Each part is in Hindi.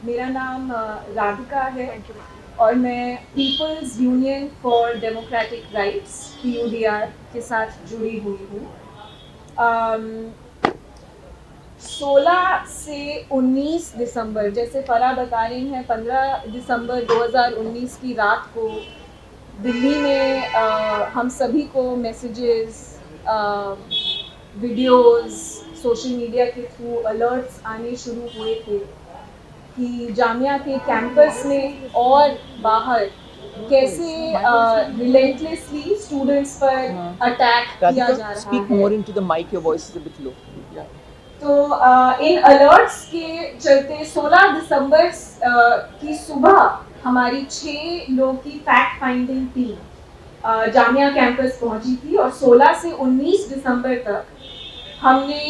मेरा नाम राधिका है और मैं People's Union for Democratic Rights PUDR के साथ जुड़ी हुई हूँ। 16 से 19 दिसंबर, जैसे फरा बता रही हैं, 15 दिसंबर 2019 की रात को दिल्ली में हम सभी को मैसेजेस, वीडियोस, सोशल मीडिया के थ्रू अलर्ट्स आने शुरू हुए थे कि जामिया के कैंपस में और बाहर कैसे रिलेंटलेसली स्टूडेंट्स पर अटैक किया जा रहा speak है। more into the mic. Your voice is a bit low. Yeah. तो इन अलर्ट्स के चलते 16 दिसंबर की सुबह हमारी 6 लोग की fact finding team Jamia campus पहुंची थी और 16 से 19 दिसंबर तक हमने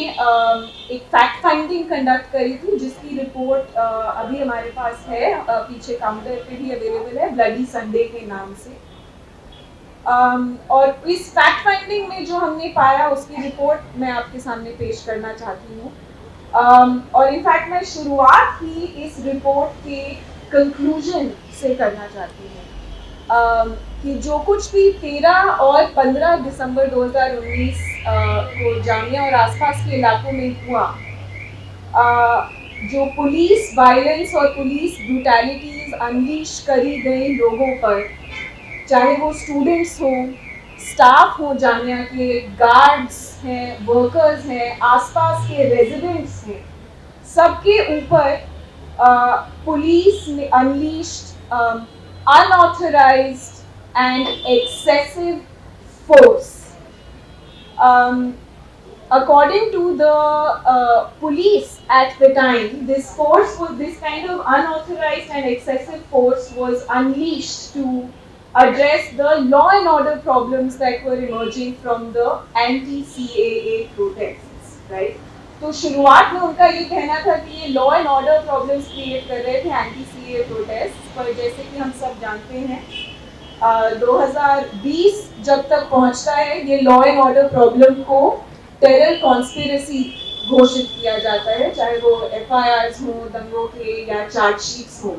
एक फैक्ट फाइंडिंग कंडक्ट करी थी, जिसकी रिपोर्ट अभी हमारे पास है, पीछे काउंटर पे भी अवेलेबल है, ब्लडी संडे के नाम से। और इस फैक्ट फाइंडिंग में जो हमने पाया उसकी रिपोर्ट मैं आपके सामने पेश करना चाहती हूँ। और इनफैक्ट मैं शुरुआत ही इस रिपोर्ट के कंक्लूजन से करना चाहती हूँ कि जो कुछ भी 13 और 15 दिसंबर 2019 को जामिया और आसपास के इलाकों में हुआ, जो पुलिस वायलेंस और पुलिस ब्रूटैलिटीज अनलीश करी गई लोगों पर, चाहे वो स्टूडेंट्स हों, स्टाफ हो, जामिया के गार्ड्स हैं, वर्कर्स हैं, आसपास के रेजिडेंट्स हैं, सबके ऊपर पुलिस ने unleashed unauthorized and excessive force. According to the police at the time, this kind of unauthorized and excessive force was unleashed to address the law and order problems that were emerging from the anti-CAA protests, right? तो शुरुआत में उनका ये कहना था कि ये law and order problems create कर रहे थे एंटी-CAA प्रोटेस्ट, पर जैसे कि हम सब जानते हैं 2020 जब तक पहुंचता है, ये लॉ एंड ऑर्डर प्रॉब्लम को टेरर कॉन्स्पिरेसी घोषित किया जाता है, चाहे वो FIRs हो, दंगों के या चार्जशीट्स हो।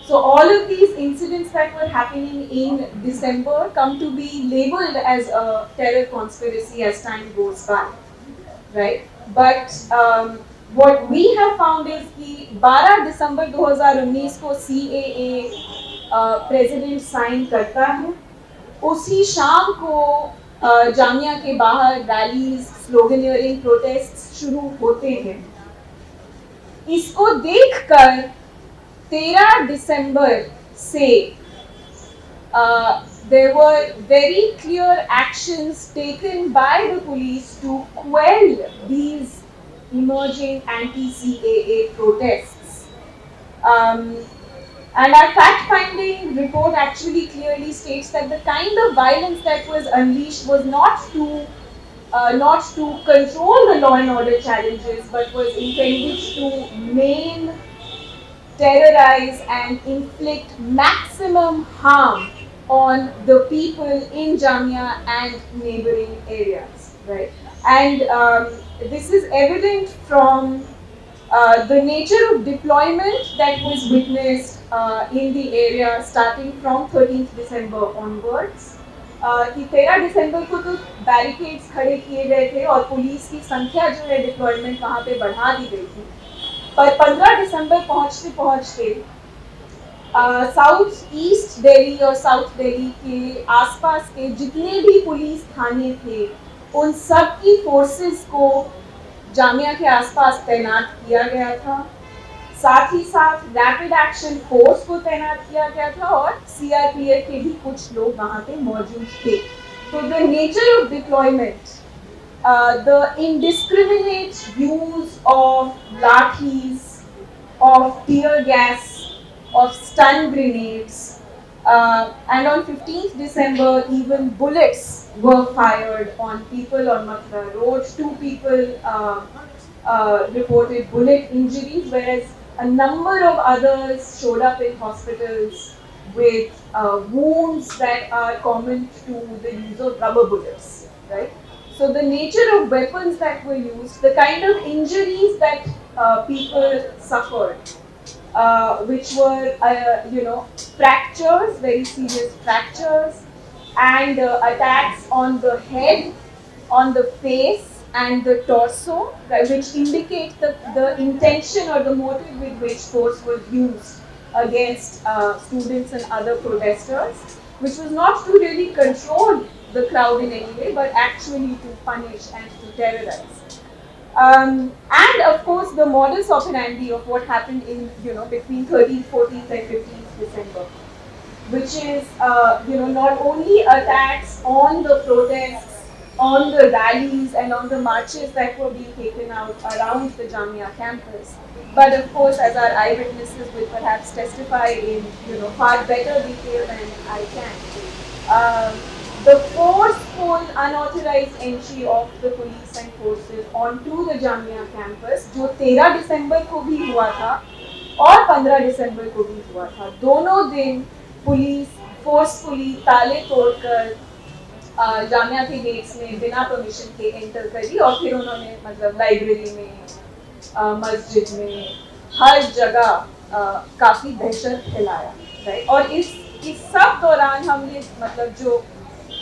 So all of these incidents that were happening in December come to be labeled as a terror conspiracy as time goes by, right? But what we have found is कि 12 दिसंबर 2019 को CAA प्रेसिडेंट साइन करता है, उसी शाम को जामिया के बाहर रैलीज, स्लोगनियरिंग, प्रोटेस्ट शुरू होते हैं। इसको देखकर 13 दिसंबर से there were very clear actions taken by the police to quell these emerging anti-CAA protests. And our fact-finding report actually clearly states that the kind of violence that was unleashed was not to control the law and order challenges, but was intended to maim, terrorize and inflict maximum harm on the people in Jamia and neighboring areas, right? And this is evident from the nature of deployment that was witnessed in the area starting from 13th December onwards. कि 13 दिसंबर को तो बैरिकेड्स खड़े किए गए थे और पुलिस की संख्या जो है डिप्लॉयमेंट वहाँ पे बढ़ा दी गई थी, पर 15 दिसंबर पहुँचते पहुँचते साउथ ईस्ट दिल्ली और साउथ दिल्ली के आसपास के जितने भी पुलिस थाने थे, उन सब की फोर्सेस को जामिया के आसपास तैनात किया गया था। साथ ही साथ रैपिड एक्शन फोर्स को तैनात किया गया था और CRPF के भी कुछ लोग वहाँ पे मौजूद थे। तो the nature of deployment, the indiscriminate use of lathis, of tear gas, of stun grenades, and on 15th December even bullets were fired on people on Mathura Road. 2 people reported bullet injuries, whereas a number of others showed up in hospitals with wounds that are common to the use of rubber bullets, right? So the nature of weapons that were used, the kind of injuries that people suffered, which were, fractures, very serious fractures, and attacks on the head, on the face, and the torso, right, which indicate the intention or the motive with which force was used against students and other protesters, which was not to really control the crowd in any way, but actually to punish and to terrorize. And of course, the modus operandi of what happened in, between 13th, 14th, and 15th December, which is, not only attacks on the protests, on the rallies, and on the marches that were being taken out around the Jamia campus, but of course, as our eyewitnesses will perhaps testify in, far better detail than I can. The forceful, unauthorized entry of the police and forces onto the Jamia campus, जो 13 दिसंबर को भी हुआ था और 15 दिसंबर को भी हुआ था, दोनों दिन पुलिस फोर्सफुली ताले तोड़कर जामिया के गेट्स में बिना परमिशन के एंटर करी और फिर उन्होंने मतलब लाइब्रेरी में, मस्जिद में, हर जगह काफ़ी दहशत फैलाया, राइट। और इस सब दौरान हमने मतलब जो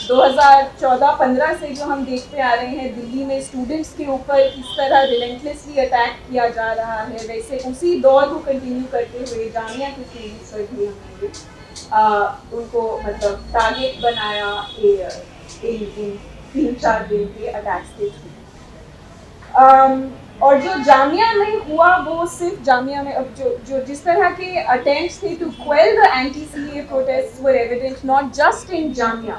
2014-15 से जो हम देखते आ रहे हैं दिल्ली में स्टूडेंट्स के ऊपर किस तरह रिलेंटलेसली अटैक किया जा रहा है, वैसे उसी दौर को कंटिन्यू करते हुए जामिया के स्टूडेंट्स पर भी हमने उनको मतलब टारगेट बनाया इन 3-4 दिन के अटैक्स के थ्रू। और जो जामिया में हुआ वो सिर्फ जामिया में, अब जो जिस तरह के अटेम्प्ट्स थे to quell the anti CAA protests were evident not just in Jamia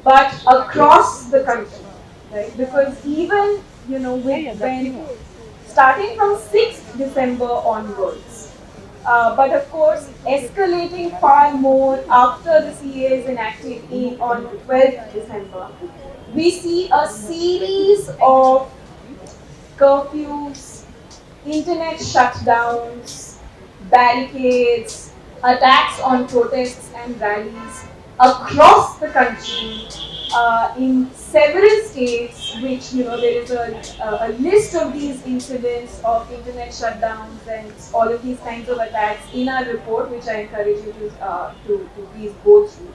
but across the country, right? Because even, when starting from 6th December onwards, but of course escalating far more after the CAA is enacted on 12th December, we see a series of curfews, internet shutdowns, barricades, attacks on protests and rallies across the country, in several states, which there is a list of these incidents of internet shutdowns and all of these kinds of attacks in our report, which I encourage you to please go through.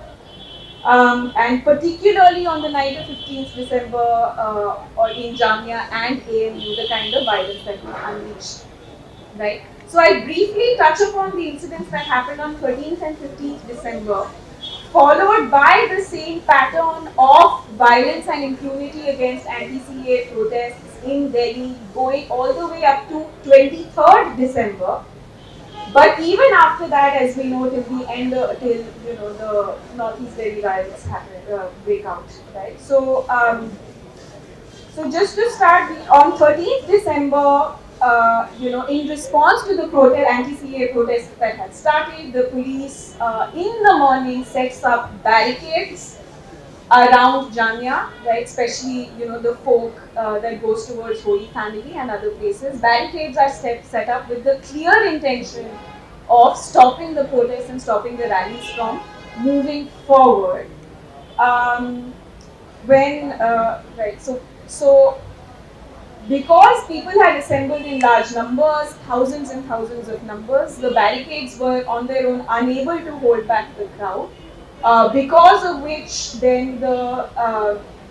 And particularly on the night of 15th December, or in Jamia and AMU, the kind of violence that was unleashed, right? So I briefly touch upon the incidents that happened on 13th and 15th December. Followed by the same pattern of violence and impunity against anti-CAA protests in Delhi, going all the way up to 23rd December. But even after that, as we know, till the end, till the Northeast Delhi riots break out, right? So, so just to start, on 13th December, in response to the anti-CAA protests that had started, the police in the morning sets up barricades around Jamia, right? Especially, the folk that goes towards Holy Family and other places. Barricades are set up with the clear intention of stopping the protests and stopping the rallies from moving forward. So because people had assembled in large numbers, thousands and thousands of numbers, the barricades were on their own unable to hold back the crowd, because of which then the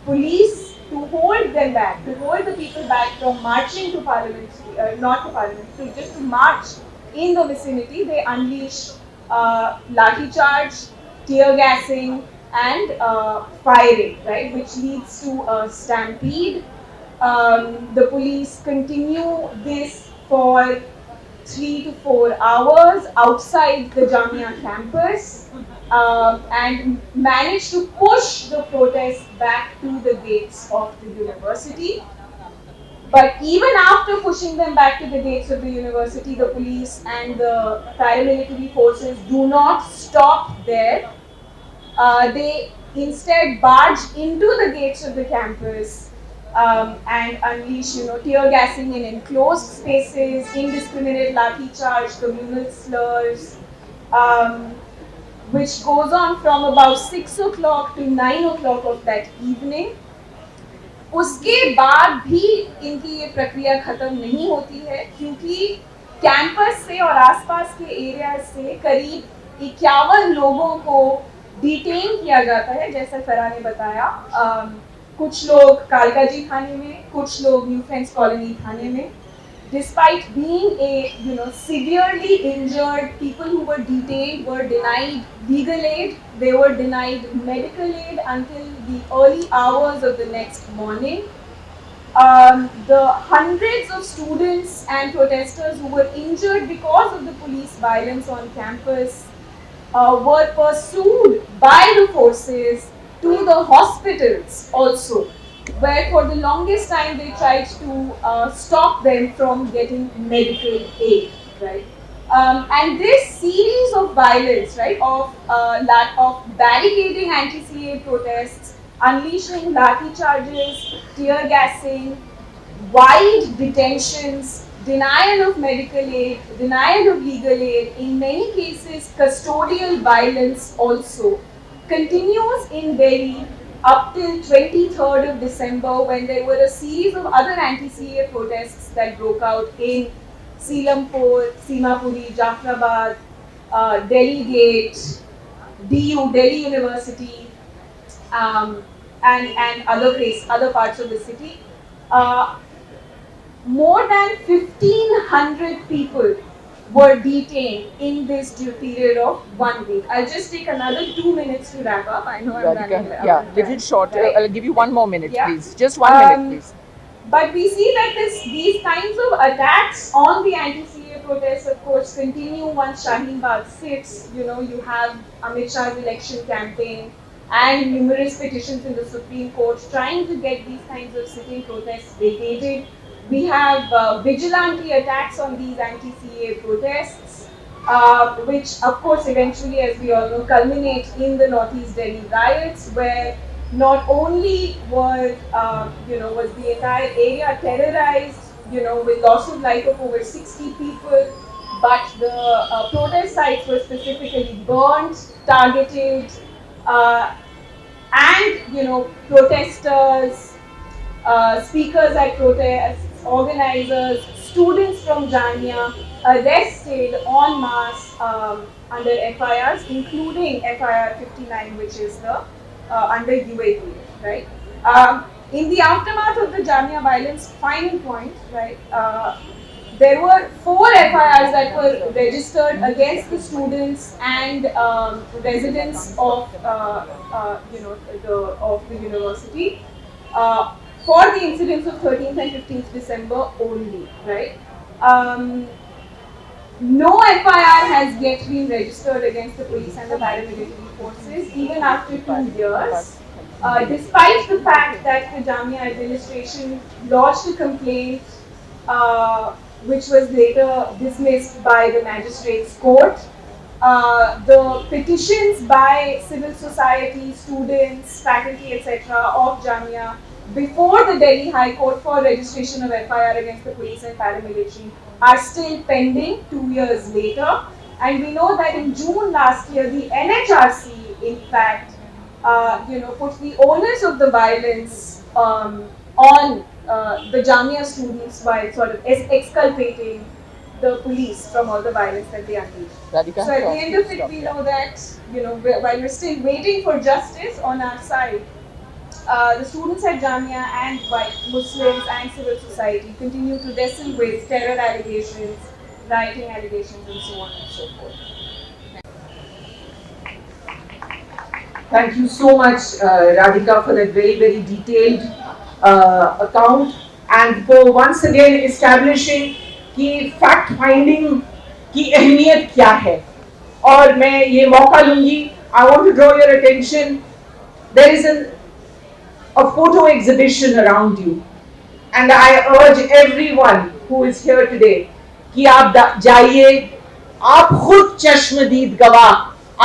police, to hold them back, to hold the people back from marching to Parliament, not to Parliament, just to march in the vicinity, they unleash lathi charge, tear gassing, and firing, right, which leads to a stampede. The police continue this for 3 to 4 hours outside the Jamia campus, and manage to push the protests back to the gates of the university. But even after pushing them back to the gates of the university, the police and the paramilitary forces do not stop there. They instead barge into the gates of the campus, and unleash, tear gassing in enclosed spaces, indiscriminate lathi charge, communal slurs, which goes on from about 6 o'clock to 9 o'clock of that evening. उसके बाद भी इनकी ये प्रक्रिया खत्म नहीं होती है, क्योंकि कैंपस से और आसपास के एरिया से करीब 51 लोगों को डिटेन किया जाता है, जैसा फराह ने बताया। कुछ लोग कालकाजी थाने में, कुछ लोग न्यू फ्रेंड्स कॉलोनी थाने में। Despite being severely injured, people who were detained were denied legal aid. They were denied medical aid until the early hours of the next morning. The hundreds of students and protesters who were injured because of the police violence on campus were pursued by the forces to the hospitals also, where for the longest time they tried to stop them from getting medical aid, right? And this series of violence, right, of barricading anti-CA protests, unleashing lathi charges, tear gassing, wide detentions, denial of medical aid, denial of legal aid, in many cases custodial violence also, continues in Delhi up till 23rd of December, when there were a series of other anti-CA protests that broke out in Seelampur, Simapuri, Jafrabad, Delhi Gate, DU, Delhi University, and other parts of the city. More than 1,500 people were detained in this period of 1 week. I'll just take another 2 minutes to wrap up. I know I'm running Radhika, yeah, out. little short. Right? I'll give you one more minute, Yeah. please. Just 1 minute, please. But we see that these kinds of attacks on the anti-CA protests, of course, continue once Shaheen Bagh sits. You know, you have Amit Shah's election campaign and numerous petitions in the Supreme Court trying to get these kinds of sitting protests vacated. We have vigilante attacks on these anti-CA protests, which of course eventually, as we all know, culminate in the Northeast Delhi riots, where not only was the entire area terrorized, with loss of life of over 60 people, but the protest sites were specifically burned, targeted, and protesters, speakers at protests, organizers, students from Jamia arrested en masse under FIRs, including FIR 59, which is the under UAP, right? In the aftermath of the Jamia violence, final point, right? There were 4 FIRs that were registered against the students and residents of the university for the incidents of 13th and 15th December only, right? No FIR has yet been registered against the police and the paramilitary forces, even after 2 years. Despite the fact that the Jamia administration lodged a complaint, which was later dismissed by the magistrates court, the petitions by civil society, students, faculty, etc. of Jamia before the Delhi High Court for registration of FIR against the police and paramilitary are still pending 2 years later. And we know that in June last year, the NHRC, in fact, put the onus of the violence on the Jamia students by sort of exculpating the police from all the violence that they unleashed. Radhika, So at the end of it, we know that, while we're still waiting for justice on our side, the students at Jamia and white Muslims and civil society continue to wrestle with terror allegations, rioting allegations, and so on and so forth. Thank you so much, Radhika, for that very, very detailed account, and for once again establishing कि fact finding की अहमियत क्या है. और मैं ये मौका लूँगी. I want to draw your attention. There is a photo exhibition around you, and I urge everyone who is here today कि आप जाइए, आप खुद चश्मदीद गवाह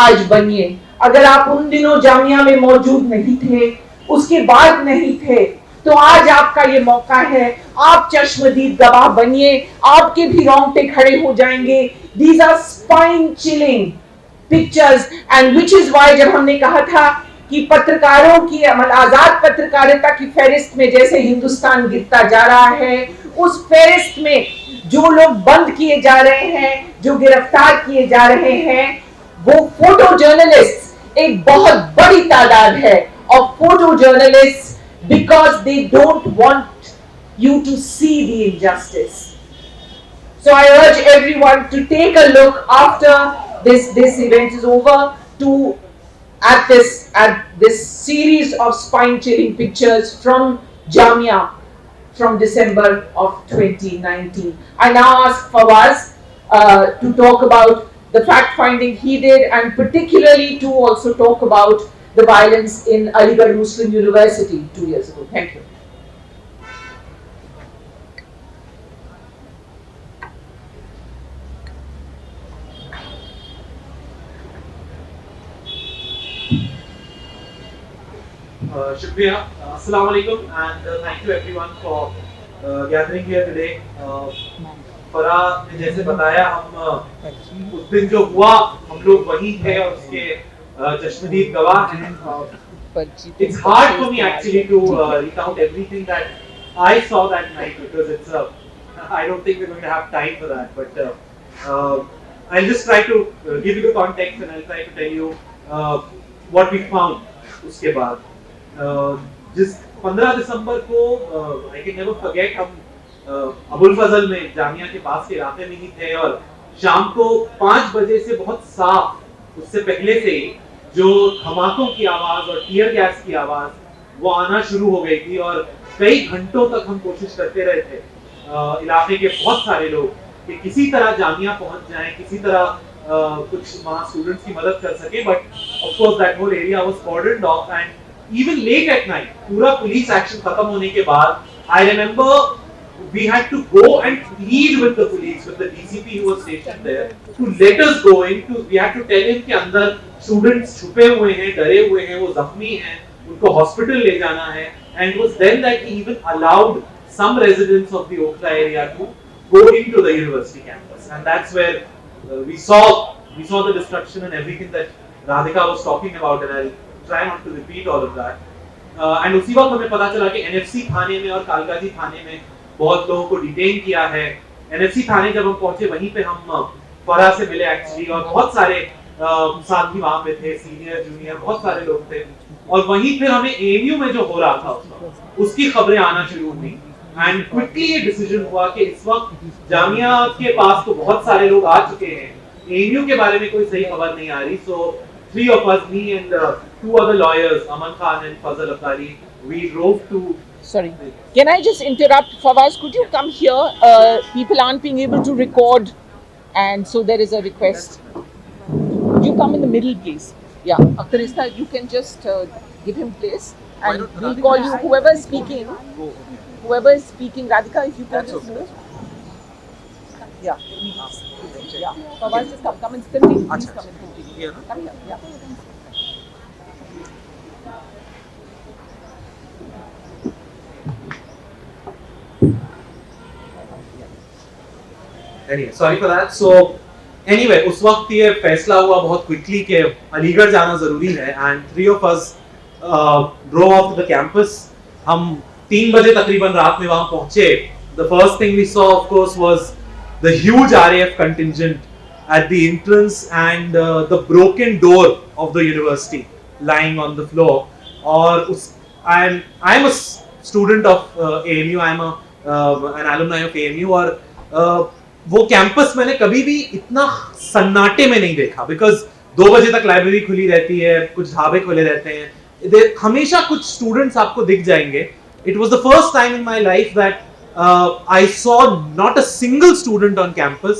आज बनिए. अगर आप उन दिनों जामिया में मौजूद नहीं थे, उसके बाद नहीं थे, तो आज आपका ये मौका है. आप चश्मदीद गवाह बनिए, आपके भी रोंगटे खड़े हो जाएंगे. These are spine chilling pictures, and which is why जब हमने कहा था कि पत्रकारों की आजाद पत्रकारिता की फहरिस्त में जैसे हिंदुस्तान गिरता जा रहा है, उस फेरिस्त में जो लोग बंद किए जा रहे हैं, जो गिरफ्तार किए जा रहे हैं, वो फोटो जर्नलिस्ट एक बहुत बड़ी तादाद है। और photo journalist because they don't want you to see the injustice. So I urge everyone to take a look after this event is over to at this series of spine-chilling pictures from Jamia from December of 2019. I now ask Fawaz to talk about the fact-finding he did, and particularly to also talk about the violence in Aligarh Muslim University 2 years ago. Thank you. Shukriya, Assalamu alaikum, and thank you everyone for gathering here today. फरा ने जैसे बताया, हम उस दिन जो हुआ हम लोग वहीं थे और उसके चश्मदीद गवाह हैं। It's hard for me actually to recount everything that I saw that night because I don't think we're going to have time for that. But I'll just try to give you the context and I'll try to tell you what we found उसके बाद। जिस 15 दिसंबर को I can never forget, हम अबुल फजल में जामिया के पास के इलाके में ही थे और शाम को 5 बजे से बहुत साफ, उससे पहले से ही जो धमाकों की आवाज और टीयर गैस की आवाज वो आना शुरू हो गई थी और कई घंटों तक हम कोशिश करते रहे थे इलाके के बहुत सारे लोग कि किसी तरह जामिया पहुंच जाएं, किसी तरह कुछ वहाँ स्टूडेंट्स की मदद कर सके। But of course that whole area was cordoned off and even late at night, पूरा पुलिस एक्शन खत्म होने के बाद I remember we had to go and plead with the police, with the DCP who was stationed there, to let us go in. We had to tell him कि अंदर students छुपे हुए हैं, डरे हुए हैं, वो जख्मी हैं, उनको hospital ले जाना है. And it was then that he even allowed some residents of the Okhla area to go into the university campus, and that's where we saw the destruction and everything that Radhika was talking about, and I'll try not to repeat all of that. And उसी वक्त हमें पता चला कि NFC थाने में और कालकाजी थाने में बहुत लोगों को डिटेन किया है। एनएफसी थाने जब हम पहुंचे वहीं पे हम फरा से मिले एक्चुअली, और बहुत सारे साथी वहां पे थे, सीनियर जूनियर बहुत सारे लोग थे। और वहीं फिर हमें एएमयू में जो हो रहा था उसकी खबरें आना शुरू हुई एंड क्विकली ये डिसीजन हुआ कि इस वक्त जामिया के पास तो बहुत सारे लोग आ चुके हैं, एएमयू के बारे में कोई सही खबर नहीं आ रही। सो 3 of us, me and 2 other lawyers, Aman Khan and Fazal Afdali, we drove to. Sorry, can I just interrupt? Fawaz, could you come here? People aren't being able to record, and so there is a request. Could you come in the middle, please? Yeah, Akhtarista, you can just give him place, and we'll call you. Whoever is speaking, Radhika, if you can just move. Yeah, yeah. Fawaz, just come and continue. Please come and continue. Come here. Yeah. Anyway, sorry for that. So anyway, उस वक्त ये फैसला हुआ बहुत क्विकली कि अलीगढ़ जाना जरूरी है, and 3 of us drove off to the campus. हम 3 बजे तकरीबन रात में वहाँ पहुँचे. The first thing we saw, of course, was the huge RAF contingent at the entrance and the broken door of the university lying on the floor. और उस I'm a student of AMU. I'm an alumni of AMU, और वो कैंपस मैंने कभी भी इतना सन्नाटे में नहीं देखा, बिकॉज 2 बजे तक लाइब्रेरी खुली रहती है, कुछ ढाबे खुले रहते हैं, हमेशा कुछ स्टूडेंट्स आपको दिख जाएंगे. It was the first time in my life that I saw not a single student on campus.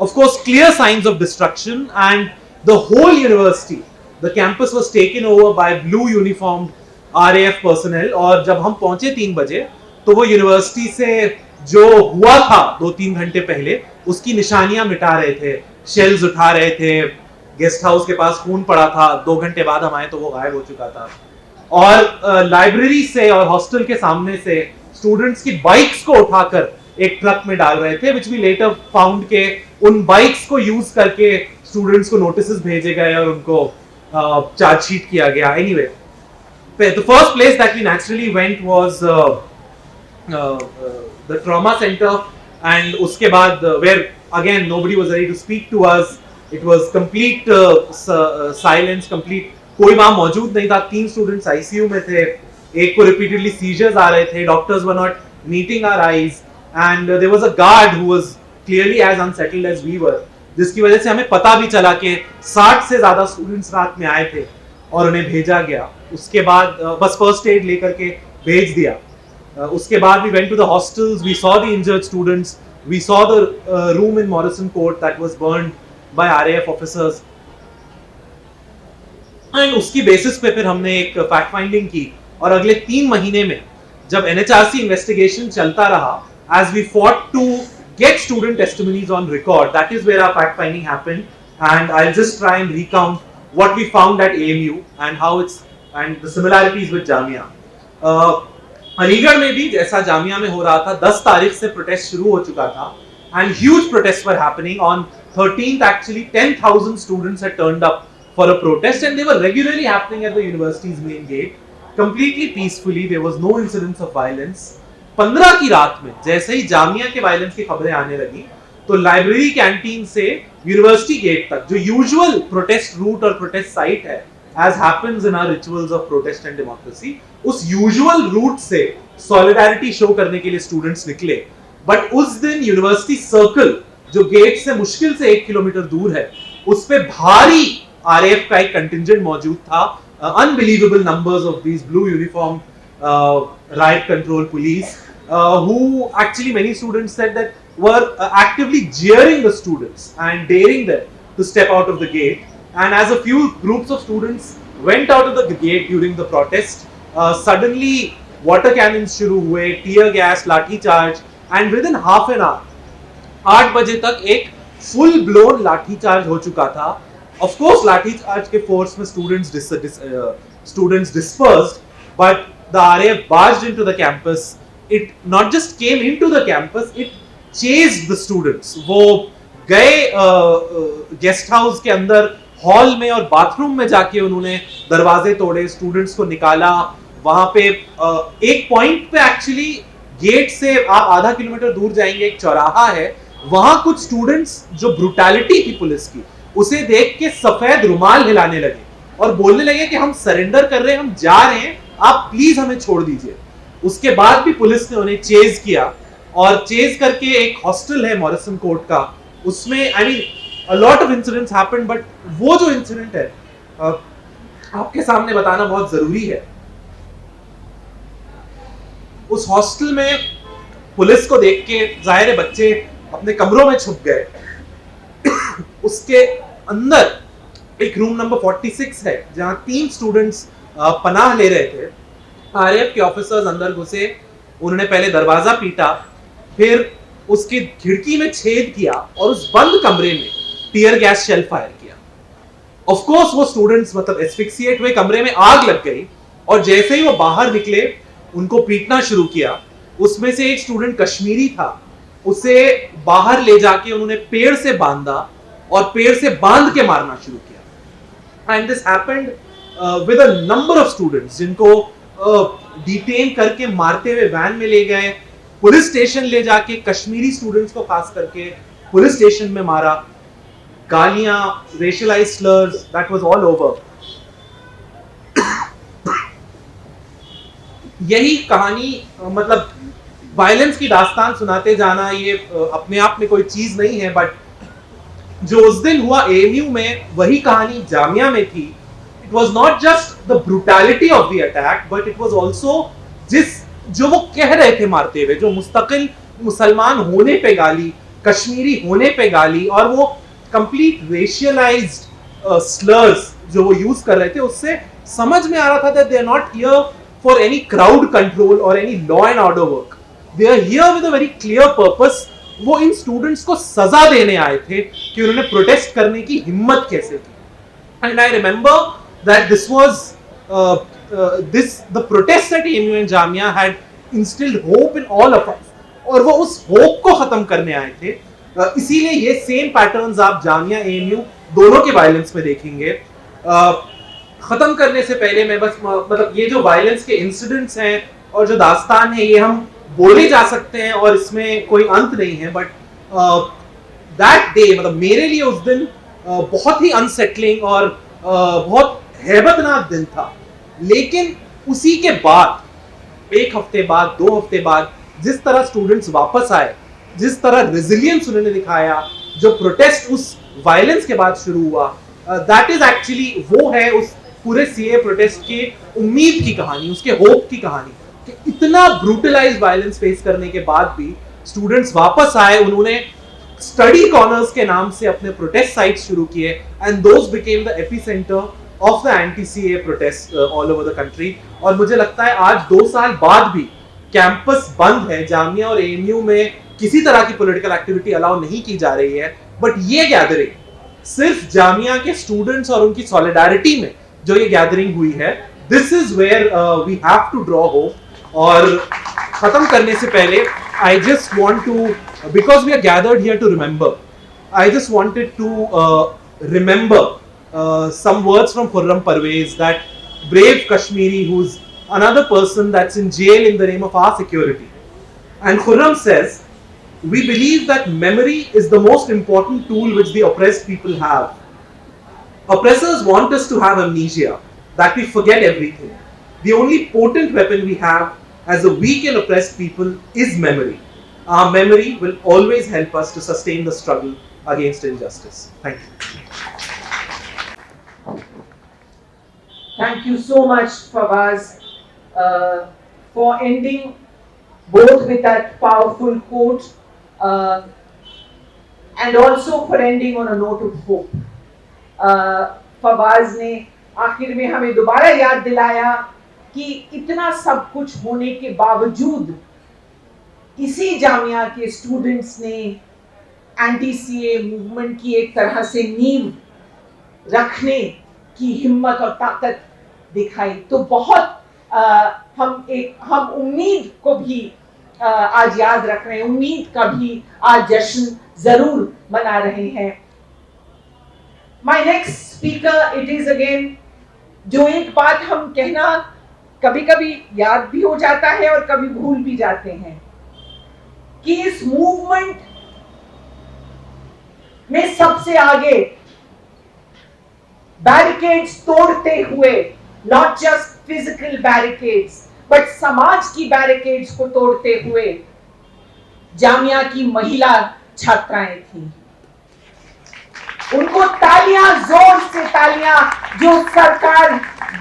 Of course clear science of destruction and the whole university, the campus was taken over by blue uniformed RAF personnel. और जब हम पहुंचे 3 बजे तो वो यूनिवर्सिटी से जो हुआ था 2-3 घंटे पहले उसकी निशानियां मिटा रहे थे, शेल्स उठा रहे थे, गेस्ट हाउस के पास खून पड़ा था. 2 घंटे बाद हम आए तो वो गायब हो चुका था. और लाइब्रेरी से और हॉस्टल के सामने से स्टूडेंट्स की बाइक्स को उठाकर एक ट्रक में डाल रहे थे, विच वी लेटर फाउंड के उन बाइक्स को यूज करके स्टूडेंट्स को नोटिसेस भेजे गए और उनको चार्जशीट किया गया. Anyway, the first place that we naturally went was the trauma center, and उसके बाद where again nobody was ready to speak to us. It was complete silence, complete, कोई वहाँ मौजूद नहीं था. 3 स्टूडेंट्स आईसीयू में थे, एक को रिपीटेडली सीजर्स आ रहे थे, doctors were not meeting our eyes, and there was a guard who was clearly as unsettled as we were, जिसकी वजह से हमें पता भी चला कि 60 से ज्यादा स्टूडेंट्स रात में आए थे और उन्हें भेजा गया. उसके बाद बस फर्स्ट एड लेकर के भेज दिया. उसके बाद we went to the hostels, we saw the injured students, we saw the room in Morrison Court that was burned by RAF officers, and उसकी बेसिस पे फिर हमने एक फैक्ट फाइंडिंग की. और अगले 3 महीने में जब एनएचआरसी इन्वेस्टिगेशन चलता रहा, as we fought to get student testimonies on record, that is where our fact finding happened. And I'll just try and recount what we found at AMU and how it's and the similarities with Jamia. Aligarh में भी जैसा जामिया में हो रहा था, 10 तारीख से प्रोटेस्ट शुरू हो चुका था, and huge protests were happening. On 13th actually 10,000 students had turned up for a protest, and they were regularly happening at the university's main gate, completely peacefully. There was no incidents of violence. 15 की रात में जैसे ही जामिया के वायलेंस की खबरें आने लगी, तो लाइब्रेरी कैंटीन से यूनिवर्सिटी गेट तक, जो यूजुअल प्रोटेस्ट रूट और प्रोटेस्ट साइट है, as happens in our rituals of protest and democracy, उस यूजुअल रूट से सॉलिडारिटी शो करने के लिए स्टूडेंट्स निकले. बट उस दिन यूनिवर्सिटी सर्कल, जो गेट से मुश्किल से 1 किलोमीटर दूर है, उस पे भारी आरएएफ का एक कंटिंजेंट मौजूद था. Unbelievable numbers of these blue uniform riot control police, who actually many students said that were actively jeering the students and daring them to step out of the gate. And as a few groups of students went out of the gate during the protest, suddenly water cannons शुरू हुए, tear gas, लाठी charge, and within half an hour, 8 बजे तक एक full blown लाठी चार्ज हो चुका था. Of course, लाठी चार्ज के फोर्स में students dispersed, but the RAF barged into the campus. It not just came into the campus, it chased the students. वो गए गेस्ट हाउस के अंदर, हॉल में और बाथरूम में जाके उन्होंने दरवाजे तोड़े, स्टूडेंट्स को निकाला. वहां पे एक पॉइंट पे एक्चुअली गेट से आप आधा किलोमीटर दूर जाएंगे, एक चौराहा है, वहां कुछ स्टूडेंट्स जो ब्रूटैलिटी थी पुलिस की, उसे देख के सफेद रुमाल हिलाने लगे और बोलने लगे कि हम सरेंडर कर रहे हैं, हम जा रहे हैं, आप प्लीज हमें छोड़ दीजिए. उसके बाद भी पुलिस ने उन्हें चेज किया, और चेज करके एक हॉस्टल है मॉरिसन कोर्ट का, उसमें I mean a lot of incidents happened, but वो जो इंसिडेंट है आपके सामने बताना बहुत जरूरी है. उस हॉस्टल में पुलिस को देख के जाहिर है बच्चे अपने कमरों में छुप गए. उसके अंदर एक रूम नंबर 46 है, जहां 3 स्टूडेंट्स पनाह ले रहे थे. आरएएफ के ऑफिसर्स अंदर घुसे, उन्होंने पहले दरवाजा पीटा, फिर उसकी खिड़की में छेद किया और उस बंद कमरे में टीयर गैस शेल फायर किया. ऑफ कोर्स वो स्टूडेंट्स मतलब एस्फिक्सिएट हुए, कमरे में आग लग गई, और जैसे ही वो बाहर निकले उनको पीटना शुरू किया. उसमें से एक स्टूडेंट कश्मीरी था, उसे बाहर ले जाके उन्होंने पेड़ से बांधा और पेड़ से बांध के मारना शुरू किया. And this happened with a number of students, जिनको डिटेन करके मारते हुए वैन में ले गए, पुलिस स्टेशन ले जाके कश्मीरी स्टूडेंट्स को खास करके पुलिस स्टेशन में मारा, गालियां, racialised slurs, that was all over. यही कहानी मतलब वायलेंस की दास्तान सुनाते जाना, ये अपने आप में कोई चीज नहीं है, बट जो उस दिन हुआ एएमयू में, वही कहानी जामिया में थी. It was not just the brutality of the attack, but it was also जो वो कह रहे थे मारते हुए, जो मुस्तकिल मुसलमान होने पे गाली, कश्मीरी होने पे गाली, और वो कंप्लीट रेशियलाइज्ड स्लर्स जो वो यूज कर रहे थे, उससे समझ में आ रहा था that they are not here for any crowd control और any law and order work. They are here with a very clear purpose. वो इन स्टूडेंट्स को सजा देने आए थे कि उन्होंने प्रोटेस्ट करने की हिम्मत कैसे की. And I remember that this was the protest at AMU and Jamia had instilled hope in all of us, और वो उस होप को खत्म करने आए थे. इसीलिए ये सेम पैटर्न्स आप जामिया एएमयू दोनों के वायलेंस में देखेंगे. खत्म करने से पहले मैं बस मतलब ये जो वायलेंस के इंसिडेंट्स हैं और जो दास्तान है, ये हम बोले जा सकते हैं और इसमें कोई अंत नहीं है, बट दैट डे, मतलब मेरे लिए उस दिन बहुत ही अनसेटलिंग और बहुत हैबतनाक दिन था। लेकिन उसी के बाद 1 हफ्ते बाद, 2 हफ्ते बाद, जिस तरह स्टूडेंट्स वापस आए, जिस तरह रेजिलियंस उन्होंने दिखाया, जो प्रोटेस्ट उस वायलेंस के बाद शुरू हुआ, दैट इज एक्चुअली, वो है उस पूरे सीए प्रोटेस्ट की उम्मीद की कहानी, उसके होप की कहानी, कि इतना ब्रूटलाइज वायलेंस फेस करने के बाद भी स्टूडेंट्स वापस आए, उन्होंने स्टडी कॉर्नर्स के नाम से अपने प्रोटेस्ट साइट्स शुरू किए, and those became the epicentre of the anti CA protest all over the country. और मुझे लगता है आज 2 साल बाद भी कैंपस बंद है, जामिया और एएमयू में किसी तरह की पॉलिटिकल एक्टिविटी अलाउ नहीं की जा रही है, बट ये गैदरिंग सिर्फ जामिया के स्टूडेंट्स और उनकी सॉलिडारिटी में जो ये गैदरिंग हुई है, this is where we have to draw hope. और खत्म करने से पहले I just want to, because we are gathered here to remember, I just wanted to remember some words from Khurram Parvez, that brave Kashmiri who's another person that's in jail in the name of our security. And Khurram says, we believe that memory is the most important tool which the oppressed people have. Oppressors want us to have amnesia, that we forget everything. The only potent weapon we have as a weak and oppressed people is memory. Our memory will always help us to sustain the struggle against injustice. Thank you. Thank you so much, Fawaz, for ending both with that powerful quote and also for ending on a note of hope. Fawaz ने आखिर में हमें दोबारा याद दिलाया कि इतना सब कुछ होने के बावजूद इसी जामिया के स्टूडेंट्स ने एंटी सीए मूवमेंट की एक तरह से नींव रखने की हिम्मत और ताकत दिखाई। तो बहुत हम उम्मीद को भी आज याद रख रहे हैं, उम्मीद का भी आज जश्न जरूर मना रहे हैं। My next speaker, it is again, जो एक बात हम कहना कभी कभी याद भी हो जाता है और कभी भूल भी जाते हैं, कि इस मूवमेंट में सबसे आगे बैरिकेड्स तोड़ते हुए, not just physical barricades but समाज की बैरिकेड्स को तोड़ते हुए जामिया की महिला छात्राएं थीं। उनको तालियां, जोर से तालियां, जो सरकार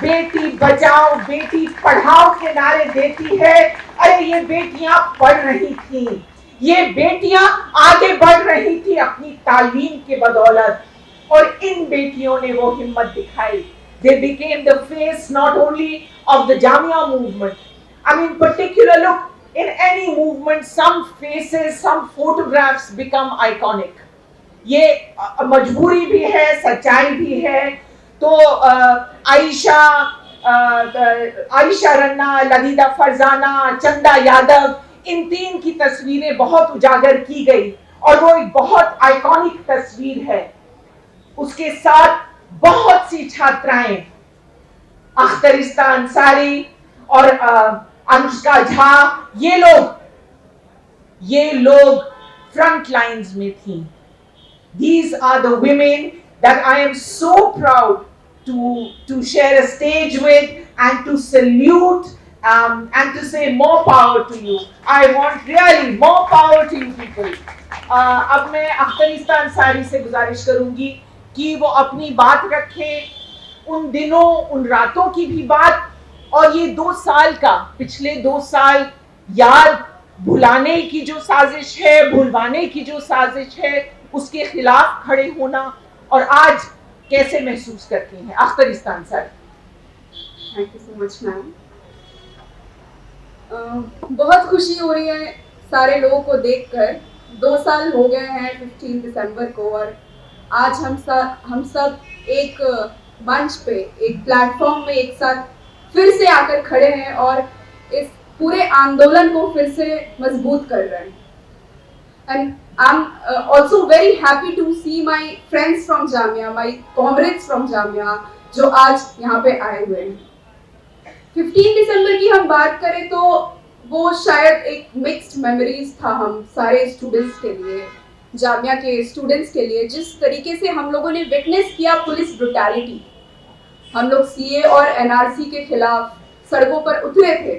बेटी बचाओ बेटी पढ़ाओ के नारे देती है। अरे ये बेटियां पढ़ रही थी, ये बेटियां आगे बढ़ रही थी अपनी तालीम के बदौलत, और इन बेटियों ने वो हिम्मत दिखाई। They became the face not only of the Jamia movement. I mean, particular look, in any movement, some faces, some photographs become iconic. ये मजबूरी भी है, सच्चाई भी है। तो आयशा रन्ना, लदीदा फरजाना, चंदा यादव, इन 3 की तस्वीरें बहुत उजागर की गई और वो एक बहुत आइकॉनिक तस्वीर है। उसके साथ बहुत सी छात्राएं, अख्तरिस्ता अंसारी और अनुष्का झा, ये लोग फ्रंट लाइंस में थी। These are the women that I am so proud to share a stage with and to salute and to say more power to you. I want really more power to you people. अब मैं अख्तरिस्ता अंसारी से गुजारिश करूंगी कि वो अपनी बात रखें, उन दिनों, उन रातों की भी बात, और ये 2 साल का, पिछले 2 साल याद भुलाने की जो साजिश है, भुलवाने की जो साजिश है, उसके खिलाफ खड़े होना, और आज कैसे महसूस करती हैं Akhtarista Ansari? Thank you so much ma'am. बहुत खुशी हो रही है सारे लोगों को देखकर। 2 साल हो गए हैं 15 दिसंबर को, और आज हम सब एक मंच पे, एक प्लेटफॉर्म पे एक साथ फिर से आकर खड़े हैं और इस पूरे आंदोलन को फिर से मजबूत कर रहे हैं। And I'm also very happy to see my friends from Jamia, my comrades from Jamia, जो आज यहाँ पे आए हुए हैं। 15 दिसंबर की हम बात करें तो वो शायद एक मिक्स्ड मेमोरीज था हम सारे स्टूडेंट्स के लिए, जामिया के स्टूडेंट्स के लिए। जिस तरीके से हम लोगों ने विटनेस किया पुलिस ब्रुटैलिटी, हम लोग सीए और एनआरसी के खिलाफ सड़कों पर उतरे थे,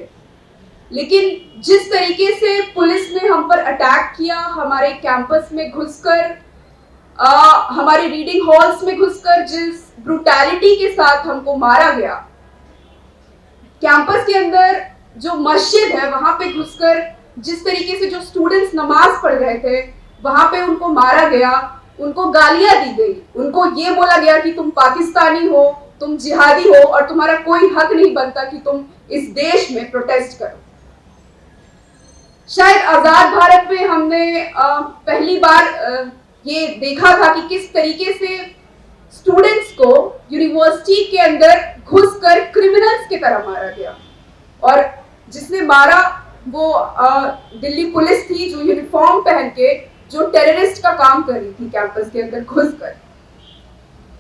लेकिन जिस तरीके से पुलिस ने हम पर अटैक किया, हमारे कैंपस में घुसकर, हमारे रीडिंग हॉल्स में घुसकर जिस ब्रुटैलिटी के साथ हमको मारा गया, कैंपस के अंदर जो मस्जिद है वहां पे घुसकर जिस तरीके से जो स्टूडेंट्स नमाज पढ़ रहे थे वहां पे उनको मारा गया, उनको गालियां दी गई, उनको ये बोला गया कि तुम पाकिस्तानी हो, तुम जिहादी हो और तुम्हारा कोई हक नहीं बनता कि तुम इस देश में प्रोटेस्ट करो। शायद आजाद भारत में हमने पहली बार ये देखा था कि किस तरीके से स्टूडेंट्स को यूनिवर्सिटी के अंदर घुसकर क्रिमिनल्स की तरह मारा गया, और जिसने मारा वो दिल्ली पुलिस थी जो यूनिफॉर्म पहन के जो टेररिस्ट का काम कर रही थी कैंपस के अंदर घुसकर।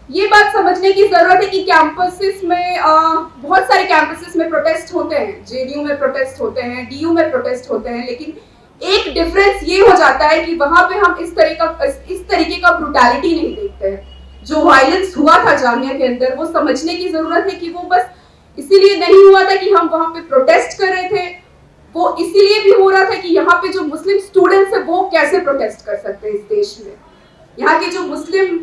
ये बात समझने की जरूरत है कि कैंपसेस में बहुत सारे कैंपसेस में प्रोटेस्ट होते हैं, जेडीयू में प्रोटेस्ट होते हैं, डीयू में प्रोटेस्ट होते हैं, लेकिन एक डिफरेंस ये हो जाता है कि वहां पे हम इस तरीके का ब्रुटैलिटी नहीं देखते हैं। जो वायलेंस हुआ था जामिया के अंदर, वो समझने की जरूरत है कि वो बस इसीलिए नहीं हुआ था कि हम वहां पे प्रोटेस्ट कर रहे थे, वो इसीलिए भी हो रहा था कि यहाँ पे जो मुस्लिम स्टूडेंट्स है वो कैसे प्रोटेस्ट कर सकते हैं इस देश में, यहाँ के जो मुस्लिम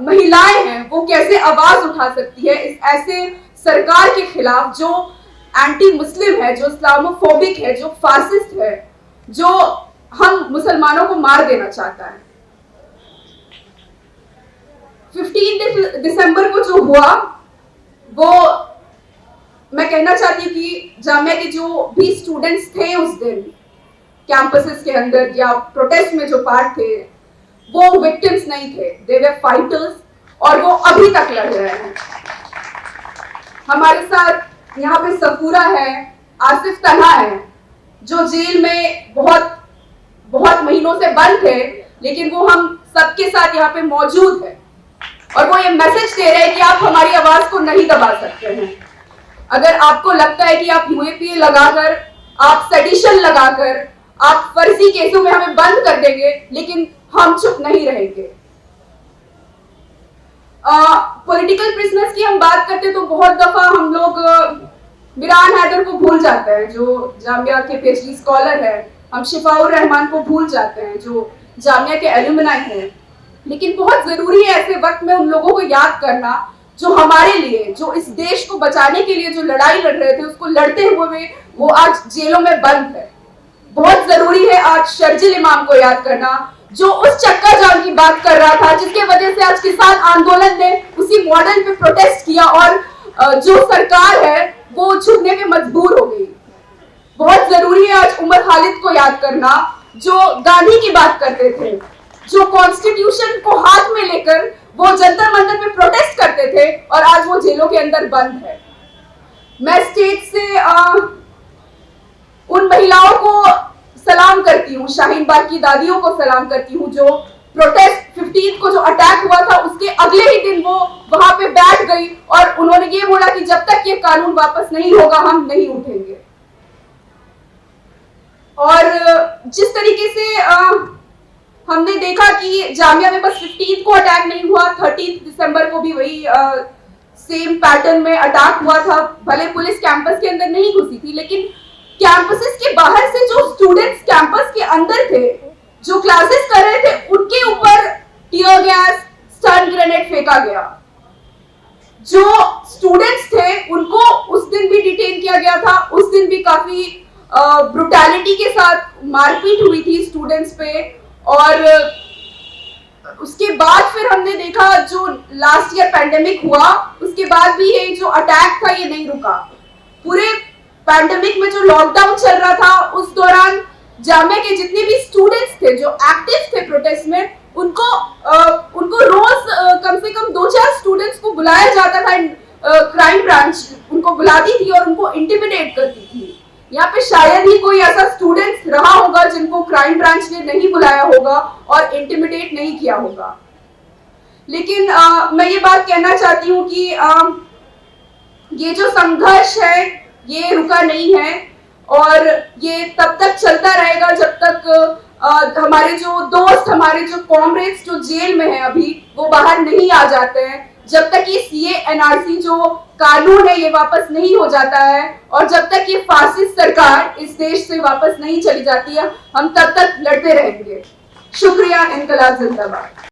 महिलाएं हैं वो कैसे आवाज उठा सकती है इस ऐसे सरकार के खिलाफ जो एंटी मुस्लिम है, जो इस्लामोफोबिक है, जो फासिस्ट है, जो हम मुसलमानों को मार देना चाहता है। 15 दिसंबर को जो हुआ वो मैं कहना चाहती हूँ कि जामिया के जो भी स्टूडेंट्स थे उस दिन कैंपसेस के अंदर या प्रोटेस्ट में जो पार्ट थे वो विक्टिम्स नहीं थे, दे वर फाइटर्स, और वो अभी तक लड़ रहे हैं। हमारे साथ यहाँ पे सफूरा है, आसिफ तन्हा है, जो जेल में बहुत महीनों से बंद थे, लेकिन वो हम सबके साथ यहाँ पे मौजूद है और वो ये मैसेज दे रहे हैं कि आप हमारी आवाज को नहीं दबा सकते हैं। अगर आपको लगता है कि आप यूएपीए लगाकर, आप सेडिशन लगाकर, आप फर्जी केसों में हमें बंद कर देंगे, लेकिन हम चुप नहीं रहेंगे। पॉलिटिकल प्रिजनर्स की हम बात करते तो बहुत दफा हम लोग मिरान हैदर को भूल जाते हैं जो जामिया के पीएचडी स्कॉलर है, हम शिफाउर रहमान को भूल जाते हैं जो जामिया के एलुमनाई हैं, लेकिन बहुत जरूरी है ऐसे वक्त में उन लोगों को याद करना जो हमारे लिए, जो इस देश को बचाने के लिए जो लड़ाई लड़ रहे थे, उसको लड़ते हुए वो आज जेलों में बंद है। बहुत जरूरी है आज शर्जिल इमाम को याद करना जो उस चक्का जाम की बात कर रहा था, जिसके वजह से आज किसान आंदोलन ने उसी मॉडल पे प्रोटेस्ट किया और जो सरकार है वो झुकने पे मजबूर हो गई। बहुत जरूरी है आज उमर खालिद को याद करना जो गांधी की बात करते थे, जो कॉन्स्टिट्यूशन को हाथ में लेकर वो जंतर मंतर पे प्रोटेस्ट करते थे और आज वो जेलों के अंदर बंद है। मैं स्टेज से उन महिलाओं को सलाम करती हूँ, शाहीन बाग की दादियों को सलाम करती हूँ जो प्रोटेस्ट 15 को जो अटैक हुआ था उसके अगले ही दिन वो वहां पे बैठ गई और उन्होंने ये बोला कि जब तक ये कानून वापस नहीं होगा हम नहीं उठेंगे। और जिस तरीके से हमने देखा कि जामिया में बस 15 को अटैक नहीं हुआ, 13 दिसंबर को भी वही सेम पैटर्न में अटैक हुआ था। भले पुलिस कैंपस के अंदर नहीं घुसी थी, लेकिन कैंपसेस के बाहर से जो स्टूडेंट्स कैंपस के अंदर थे, जो क्लासेस कर रहे थे, उनके ऊपर टीयर गैस, स्टन ग्रेनेड फेंका गया। जो स्टूडेंट्स थे उनको उस दिन भी डिटेन किया गया था, उस दिन भी काफी ब्रुटैलिटी के साथ मारपीट हुई थी स्टूडेंट्स पे। और उसके बाद फिर हमने देखा जो लास्ट ईयर पैंडेमिक हुआ उसके बाद भी ये जो अटैक था ये नहीं रुका। पूरे पैंडेमिक में जो लॉकडाउन चल रहा था उस दौरान जामिया के जितने भी स्टूडेंट्स थे जो एक्टिव थे प्रोटेस्ट में, उनको रोज कम से कम 2-4 स्टूडेंट्स को बुलाया जाता था, क्राइम ब्रांच उनको बुलाती थी और उनको इंटिमिडेट करती थी। यहाँ पे शायद ही कोई ऐसा स्टूडेंट रहा होगा जिनको क्राइम ब्रांच ने नहीं बुलाया होगा और इंटिमिडेट नहीं किया होगा। लेकिन मैं ये बात कहना चाहती हूँ कि ये जो संघर्ष है ये रुका नहीं है। और ये तब तक चलता रहेगा जब तक हमारे जो दोस्त, हमारे जो कॉमरेड्स जो जेल में हैं अभी, वो बाहर नहीं आ जाते हैं, जब तक ये सीए एनआरसी जो कानून है ये वापस नहीं हो जाता है, और जब तक ये फासिस्ट सरकार इस देश से वापस नहीं चली जाती है, हम तब तक लड़ते रहेंगे। शुक्रिया। इनकलाब जिंदाबाद।